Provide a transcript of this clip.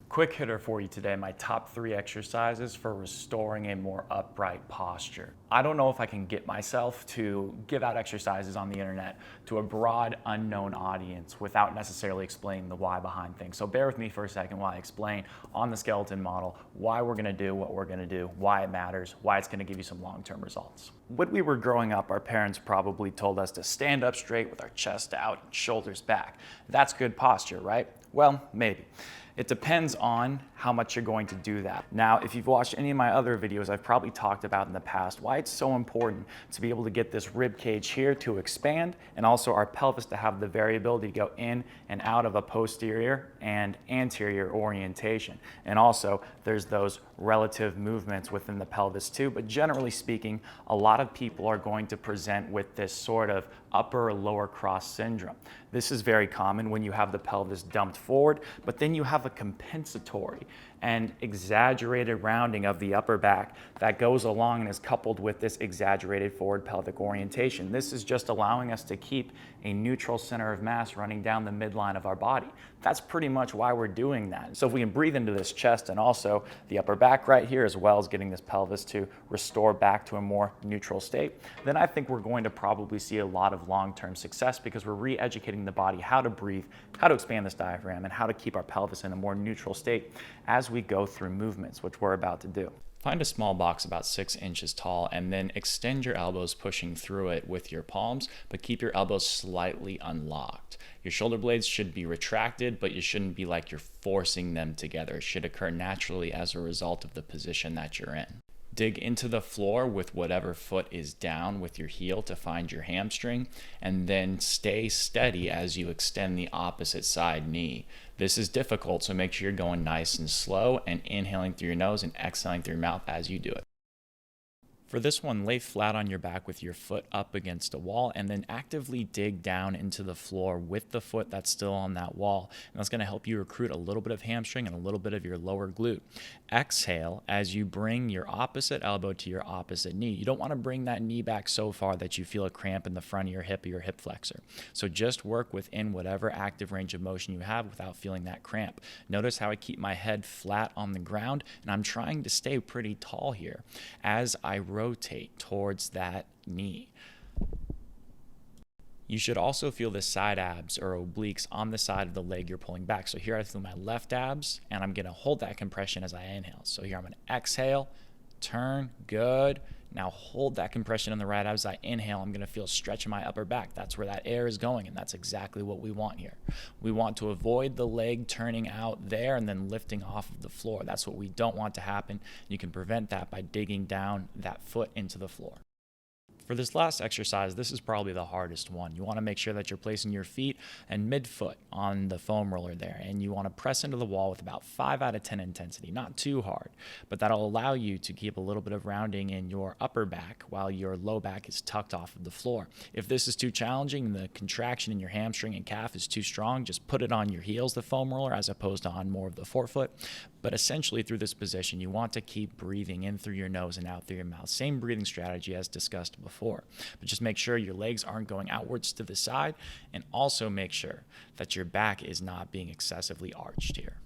Quick hitter for you today, my top 3 exercises for restoring a more upright posture. I don't know if I can get myself to give out exercises on the internet to a broad, unknown audience without necessarily explaining the why behind things. So bear with me for a second while I explain on the skeleton model why we're gonna do what we're gonna do, why it matters, why it's gonna give you some long-term results. When we were growing up, our parents probably told us to stand up straight with our chest out and shoulders back. That's good posture, right? Well, maybe. It depends on how much you're going to do that. Now, if you've watched any of my other videos, I've probably talked about in the past why it's so important to be able to get this rib cage here to expand and also our pelvis to have the variability to go in and out of a posterior and anterior orientation. And also there's those relative movements within the pelvis too, but generally speaking, a lot of people are going to present with this sort of upper or lower cross syndrome. This is very common when you have the pelvis dumped forward, but then you have a compensatory and exaggerated rounding of the upper back that goes along and is coupled with this exaggerated forward pelvic orientation. This is just allowing us to keep a neutral center of mass running down the midline of our body. That's pretty much why we're doing that. So if we can breathe into this chest and also the upper back right here, as well as getting this pelvis to restore back to a more neutral state, then I think we're going to probably see a lot of long-term success because we're re-educating the body how to breathe, how to expand this diaphragm, and how to keep our pelvis in a more neutral state as we go through movements, which we're about to do. Find a small box about 6 inches tall and then extend your elbows pushing through it with your palms, but keep your elbows slightly unlocked. Your shoulder blades should be retracted, but you shouldn't be like you're forcing them together. It should occur naturally as a result of the position that you're in. Dig into the floor with whatever foot is down with your heel to find your hamstring, and then stay steady as you extend the opposite side knee. This is difficult, so make sure you're going nice and slow and inhaling through your nose and exhaling through your mouth as you do it. For this one, lay flat on your back with your foot up against a wall and then actively dig down into the floor with the foot that's still on that wall. And that's going to help you recruit a little bit of hamstring and a little bit of your lower glute. Exhale as you bring your opposite elbow to your opposite knee. You don't want to bring that knee back so far that you feel a cramp in the front of your hip or your hip flexor. So just work within whatever active range of motion you have without feeling that cramp. Notice how I keep my head flat on the ground and I'm trying to stay pretty tall here as I rotate towards that knee. You should also feel the side abs or obliques on the side of the leg you're pulling back. So here I feel my left abs and I'm gonna hold that compression as I inhale. So here I'm gonna exhale, turn, good. Now hold that compression in the right abs. As I inhale, I'm gonna feel stretch in my upper back. That's where that air is going, and that's exactly what we want here. We want to avoid the leg turning out there and then lifting off of the floor. That's what we don't want to happen. You can prevent that by digging down that foot into the floor. For this last exercise, this is probably the hardest one. You want to make sure that you're placing your feet and midfoot on the foam roller there, and you want to press into the wall with about 5 out of 10 intensity, not too hard, but that'll allow you to keep a little bit of rounding in your upper back while your low back is tucked off of the floor. If this is too challenging and the contraction in your hamstring and calf is too strong, just put it on your heels, the foam roller, as opposed to on more of the forefoot. But essentially through this position, you want to keep breathing in through your nose and out through your mouth. Same breathing strategy as discussed before. But just make sure your legs aren't going outwards to the side, and also make sure that your back is not being excessively arched here.